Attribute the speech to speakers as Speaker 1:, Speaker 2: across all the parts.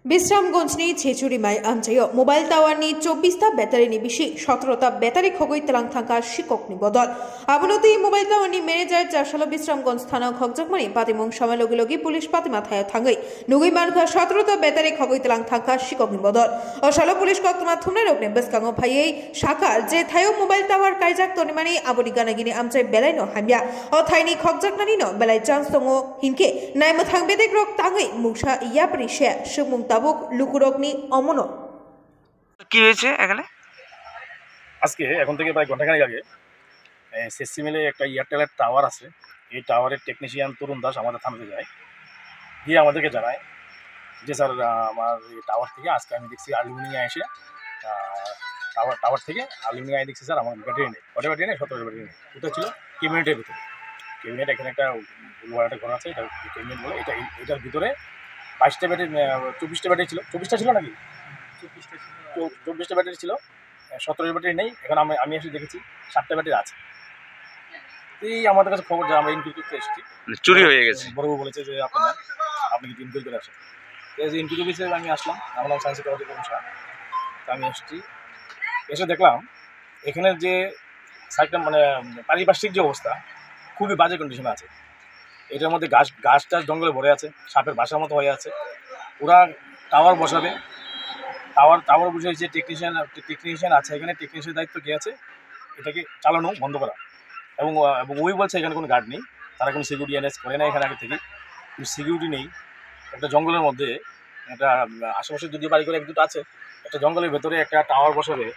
Speaker 1: বিশ্রামগঞ্জની છેચુરીમાં આમચાયો mobile ટાવરની 24টা બેটাરીની বিশি 17টা બેটারি খগৈ তেলাং থাকা শিক্ষকনি বদল আবনতি মোবাইল টাওয়ারনি ম্যানেজার জারশালা বিশ্রামগঞ্জ থানা খগজকমানি পাতিমং সময় লগে লগে পুলিশ পাতিমা থায় থাঙ্গৈ নুগৈ মানখা 17টা বেটারি খগৈ তেলাং থাকা শিক্ষকনি বদল অশালা পুলিশ কক্তমা থুমনে রকনে বেসকাঙ্গ ফাইयै শাখার যে থায়ো মোবাইল টাওয়ার কাইজাক তনিমানি আবনি গানাগিনি আমচাই বেলাইনো হামিয়া অ থাইনি খগজকনানি ন বেলাই চান্স দङ হিনকে নাইমথাং বেদেক রক তাঙ্গৈ মুংসা ইয়াপরি শে সুমুং তাবুক লুকুরকনি অমন
Speaker 2: কি হয়েছে এখানে
Speaker 3: আজকে এখন থেকে প্রায় ঘন্টাখানেক আগে সিসিমেলে একটা এয়ারটেলের টাওয়ার আছে। এই টাওয়ারের টেকনিশিয়ান তরুণ দাস আমাদের থানাতে যায়, গিয়ে আমাদেরকে জানায় যে স্যার আমার এই টাওয়ার থেকে আজকে আমি দেখছি অ্যালুমিনিয়াম এসে টাওয়ার থেকে অ্যালুমিনিয়াম দেখছি স্যার আমার ব্যাটারি নেই, কটা ব্যাটারি নেই, 17 ব্যাটারি নেই। ওটা ছিল ক্যাবিনেটের ভিতরে। ক্যাবিনেট এখানে একটা একটা ঘর আছে, এটা ক্যাবিনেট বলে। এটার ভিতরে 22টা ব্যাটারি 24টা ব্যাটারি ছিল। 24টা ছিল নাকি 24টা ব্যাটারি ছিল, 17 ব্যাটারি নেই। এখন আমি এসে দেখেছি 7টা ব্যাটারি আছে। এই আমাদের কাছে খবর যে আমরা ইনকুয়ারি করতে এসেছি,
Speaker 2: চুরি হয়ে গেছে।
Speaker 3: বড়বাবু বলেছে যে আপনি কিন্তু ইনকুয়ারি করে আসেন। এই ইনকুয়ারি অফিসে আমি আসলাম, আমার সায়েন্স টেকনোলজি কমিশন। তো আমি এসে দেখলাম এখানের যে সাইডটা মানে পারিপার্শ্বিক যে অবস্থা খুবই বাজে কন্ডিশনে আছে। এটার মধ্যে গাছ টাছ জঙ্গলে ভরে আছে, সাপের বাসার মতো হয়ে আছে। ওরা টাওয়ার বসাবে, টাওয়ার বসিয়েছে, টেকনিশিয়ান আছে এখানে। টেকনিশিয়ানের দায়িত্ব কে আছে এটাকে চালানো বন্ধ করা। এবং ওই বলছে এখানে কোনো গার্ড নেই, তারা কোনো সিকিউরিটি অ্যারেঞ্জ করে না এখানে আগে থেকে। কিন্তু সিকিউরিটি নেই একটা জঙ্গলের মধ্যে, একটা আশেপাশে যদি বাড়ি করে 1-2টা আছে, একটা জঙ্গলের ভেতরে একটা টাওয়ার বসাবে,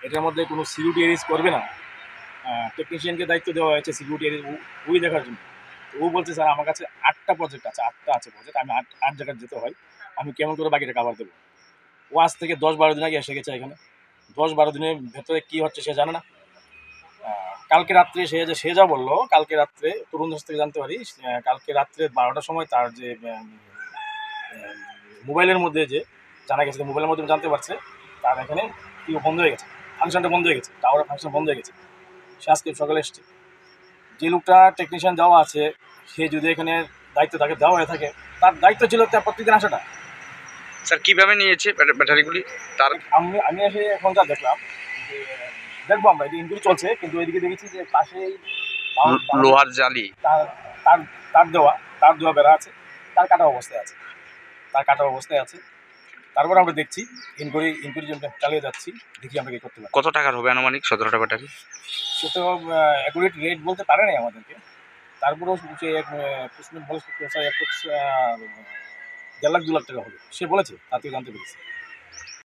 Speaker 3: এটার মধ্যে কোনো সিকিউরিটি অ্যারেঞ্জ করবে না। টেকনিশিয়ানকে দায়িত্ব দেওয়া হয়েছে সিকিউরিটি অ্যারেঞ্জ ওই দেখার জন্য। ও বলছে স্যার আমার কাছে 8টা প্রজেক্ট আছে, 8টা আছে প্রজেক্ট, আমি 8 জায়গায় যেতে হয়, আমি কেমন করে বাকিটা কাভার দেবো। ও আজ থেকে 10-12 দিন আগে এসে গেছে এখানে। 10-12 দিনের ভেতরে কী হচ্ছে সে জানে না। কালকে রাত্রে সে যা বললো, কালকে রাত্রে তরুণ দাস থেকে জানতে পারি, কালকে রাত্রে 12টার সময় তার যে মোবাইলের মধ্যে যে জানা গেছে, মোবাইলের মধ্যে জানতে পারছে তার এখানে কি বন্ধ হয়ে গেছে, ফাংশনটা বন্ধ হয়ে গেছে, টাওয়ারের ফাংশন বন্ধ হয়ে গেছে। সে আজকে সকালে এসছে। যে লোকটা টেকনিশিয়ান দেওয়া আছে, সে যদি এখানে দায়িত্ব তাকে দেওয়া হয়ে থাকে, তার দায়িত্ব ছিল তার প্রত্যেকদিন আসাটা।
Speaker 2: স্যার কীভাবে নিয়েছে ব্যাটারিগুলি? তার
Speaker 3: আমি এসে এখন যা দেখলাম যে দেখবো আমরা এটা ইনকুয়ারি চলছে, কিন্তু এদিকে দেখেছি যে পাশেই
Speaker 2: লোহার জালি
Speaker 3: তার দেওয়া বেড়া আছে, তার কাটা অবস্থায় আছে। তারপর আমরা দেখছি ইনকুয়ারি চালিয়ে যাচ্ছি, দেখি আমরা কি করতে পারি।
Speaker 2: কত টাকার হবে আনুমানিক 17টা ব্যাটারি?
Speaker 3: সে তো অ্যাকুরেট রেট বলতে পারে নাই আমাদেরকে। তারপরেও সে 1.5 লাখ 2 লাখ টাকা হবে সে বলেছে, তার থেকে জানতে পেরেছি।